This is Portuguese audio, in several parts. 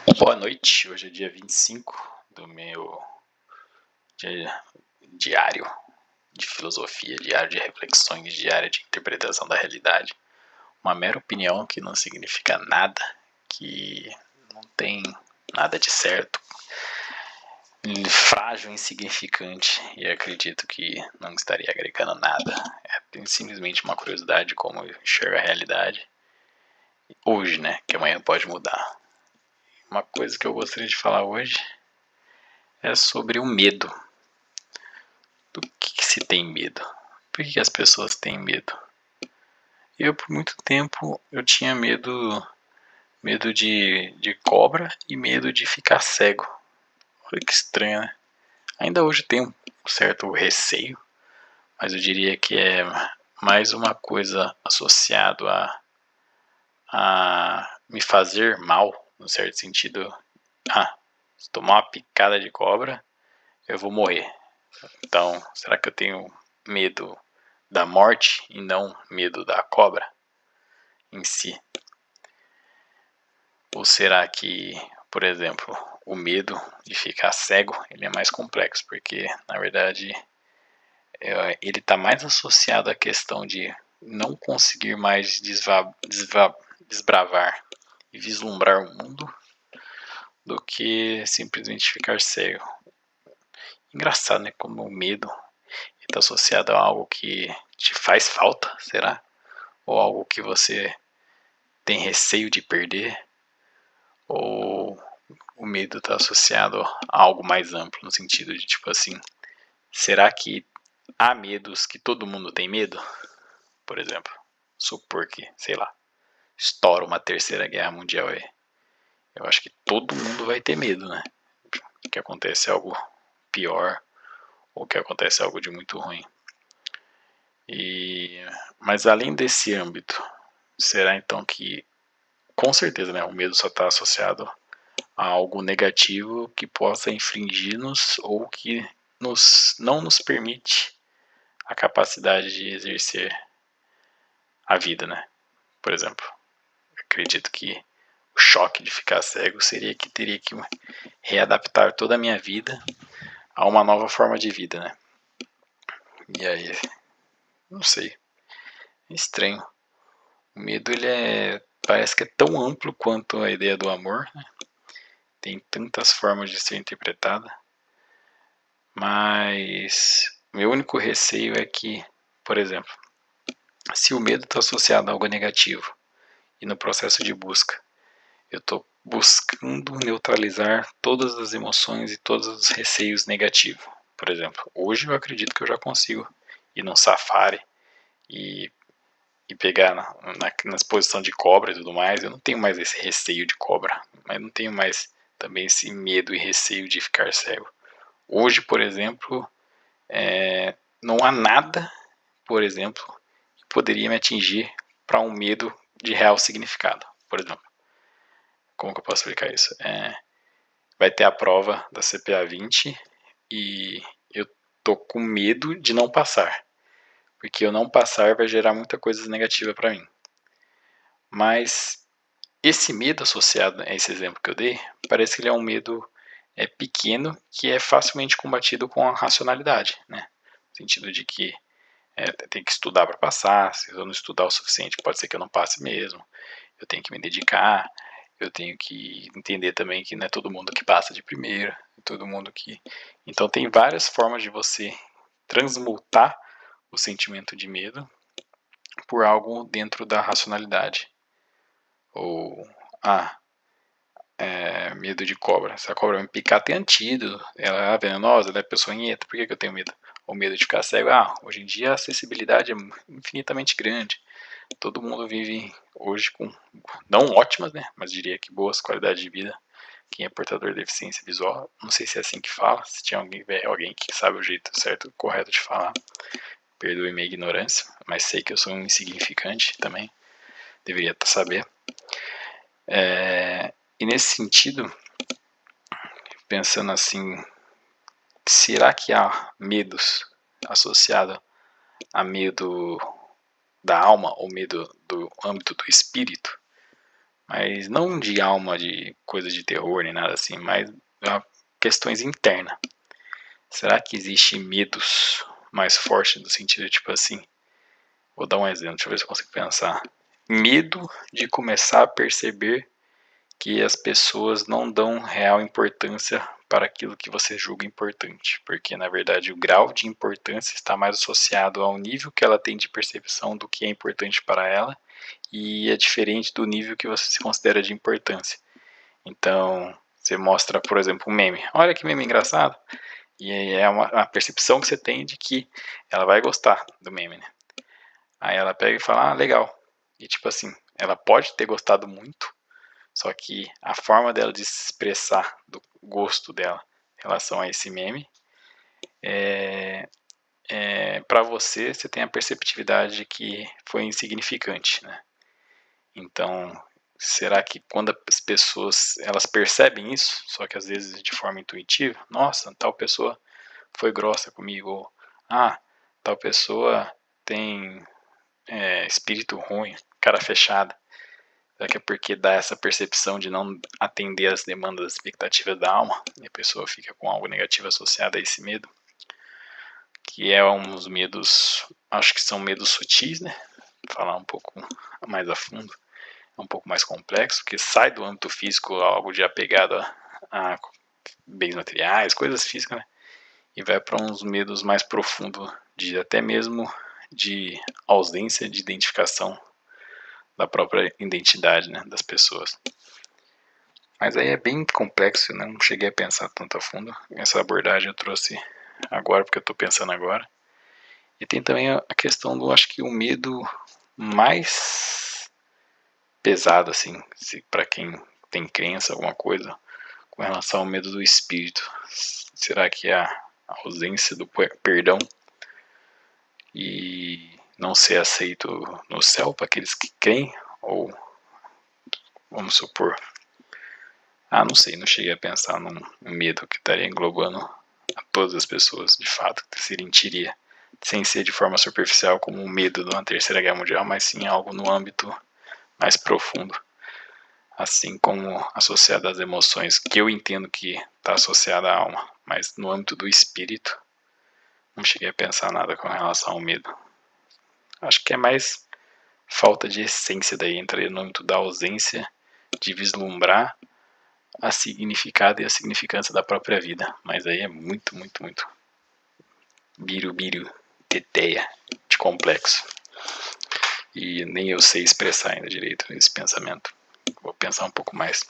Boa noite, hoje é dia 25 do meu diário de filosofia, diário de reflexões, diário de interpretação da realidade. Uma mera opinião que não significa nada, que não tem nada de certo, frágil, insignificante, e acredito que não estaria agregando nada. É simplesmente uma curiosidade de como eu enxergo a realidade hoje, né, que amanhã pode mudar. Uma coisa que eu gostaria de falar hoje é sobre o medo. Do que se tem medo? Por que as pessoas têm medo? Eu, por muito tempo, eu tinha medo de cobra e medo de ficar cego. Olha que estranho, né? Ainda hoje tenho um certo receio, mas eu diria que é mais uma coisa associado a me fazer mal, no certo sentido. Se tomar uma picada de cobra, eu vou morrer. Então, será que eu tenho medo da morte e não medo da cobra em si? Ou será que, por exemplo, o medo de ficar cego ele é mais complexo? Porque, na verdade, ele está mais associado à questão de não conseguir mais desbravar e vislumbrar o mundo do que simplesmente ficar cego. Engraçado, né? Como o medo está associado a algo que te faz falta, será? Ou algo que você tem receio de perder? Ou o medo está associado a algo mais amplo, no sentido de tipo assim, será que há medos que todo mundo tem medo? Por exemplo, supor que, sei lá, estoura uma terceira guerra mundial aí. Eu acho que todo mundo vai ter medo, né? Que acontece algo pior ou que acontece algo de muito ruim. Mas além desse âmbito, será então que, com certeza, né, o medo só está associado a algo negativo que possa infringir-nos ou que não nos permite a capacidade de exercer a vida, né? Por exemplo, acredito que o choque de ficar cego seria que teria que readaptar toda a minha vida a uma nova forma de vida, né? E aí, não sei, é estranho. O medo parece que é tão amplo quanto a ideia do amor, né? Tem tantas formas de ser interpretada, mas meu único receio é que, por exemplo, se o medo está associado a algo negativo e no processo de busca eu estou buscando neutralizar todas as emoções e todos os receios negativos. Por exemplo, hoje eu acredito que eu já consigo ir num safari e pegar na exposição de cobra e tudo mais. Eu não tenho mais esse receio de cobra, mas não tenho mais também esse medo e receio de ficar cego. Hoje, por exemplo, não há nada, por exemplo, que poderia me atingir para um medo de real significado. Por exemplo, como que eu posso explicar isso? Vai ter a prova da CPA 20 e eu tô com medo de não passar, porque eu não passar vai gerar muita coisa negativa para mim. Mas esse medo associado a esse exemplo que eu dei, parece que ele é um medo pequeno que é facilmente combatido com a racionalidade, né? No sentido de que tem que estudar para passar, se eu não estudar o suficiente pode ser que eu não passe mesmo, eu tenho que me dedicar, eu tenho que entender também que não é todo mundo que passa de primeira, é todo mundo que... Então tem várias formas de você transmutar o sentimento de medo por algo dentro da racionalidade. Ou, medo de cobra. Se a cobra me picar, tem antídoto. Ela é venenosa, ela é peçonhenta, por que eu tenho medo? Ou medo de ficar cego. Hoje em dia a acessibilidade é infinitamente grande. Todo mundo vive hoje com, não ótimas, né? Mas diria que boas qualidades de vida. Quem é portador de deficiência visual, não sei se é assim que fala, se tinha alguém que sabe o jeito certo, correto de falar. Perdoe minha ignorância, mas sei que eu sou um insignificante também. Deveria saber. E nesse sentido, pensando assim, será que há medos associados a medo da alma ou medo do âmbito do espírito? mas não de alma, de coisa de terror nem nada assim, mas questões internas. Será que existe medos mais fortes no sentido tipo assim? Vou dar um exemplo, deixa eu ver se eu consigo pensar. Medo de começar a perceber que as pessoas não dão real importância para aquilo que você julga importante, porque na verdade o grau de importância está mais associado ao nível que ela tem de percepção do que é importante para ela, e é diferente do nível que você se considera de importância. Então, você mostra, por exemplo, um meme. Olha que meme engraçado. E é uma percepção que você tem de que ela vai gostar do meme, né? Aí ela pega e fala, ah, legal. E tipo assim, ela pode ter gostado muito, só que a forma dela de se expressar do gosto dela em relação a esse meme para você tem a perceptividade de que foi insignificante, né? Então, será que quando as pessoas elas percebem isso, só que às vezes de forma intuitiva, nossa, tal pessoa foi grossa comigo, ou tal pessoa tem espírito ruim, cara fechada. Será que é porque dá essa percepção de não atender as demandas, expectativas da alma, e a pessoa fica com algo negativo associado a esse medo? Que é uns medos, acho que são medos sutis, né? Vou falar um pouco mais a fundo. É um pouco mais complexo, que sai do âmbito físico, algo de apegado a bens materiais, coisas físicas, né? E vai para uns medos mais profundos, de até mesmo de ausência de identificação da própria identidade, né, das pessoas. Mas aí é bem complexo, né? Não cheguei a pensar tanto a fundo. Essa abordagem eu trouxe agora, porque eu estou pensando agora. E tem também a questão do, acho que o medo mais pesado, assim, para quem tem crença, alguma coisa, com relação ao medo do espírito. Será que é a ausência do perdão e não ser aceito no céu para aqueles que creem? Ou, vamos supor, não sei, não cheguei a pensar num medo que estaria englobando a todas as pessoas, de fato, que se sentiria, sem ser de forma superficial como um medo de uma terceira guerra mundial, mas sim algo no âmbito mais profundo, assim como associado às emoções, que eu entendo que está associada à alma, mas no âmbito do espírito, não cheguei a pensar nada com relação ao medo. Acho que é mais falta de essência daí, entraria no âmbito da ausência de vislumbrar a significado e a significância da própria vida, mas aí é muito, muito, muito biru, teteia de complexo. E nem eu sei expressar ainda direito esse pensamento. Vou pensar um pouco mais.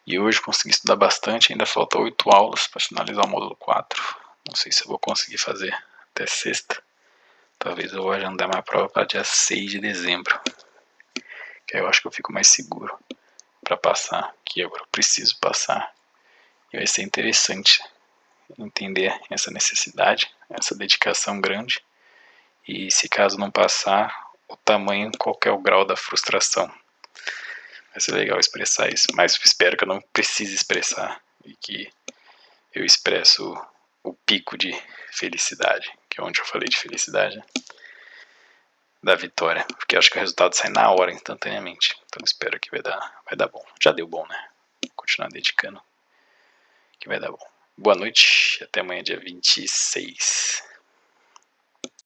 E hoje consegui estudar bastante, ainda falta 8 aulas para finalizar o módulo 4. Não sei se eu vou conseguir fazer até sexta. Talvez eu vou agendar minha prova para dia 6 de dezembro. Que aí eu acho que eu fico mais seguro para passar, que agora eu preciso passar. E vai ser interessante entender essa necessidade, essa dedicação grande. E se caso não passar, o tamanho, qual que é o grau da frustração. Vai ser legal expressar isso, mas espero que eu não precise expressar e que eu expresso o pico de felicidade, que é onde eu falei de felicidade, da vitória, porque acho que o resultado sai na hora, instantaneamente. Então espero que vai dar bom. Já deu bom, né? Vou continuar dedicando, que vai dar bom. Boa noite, até amanhã, dia 26.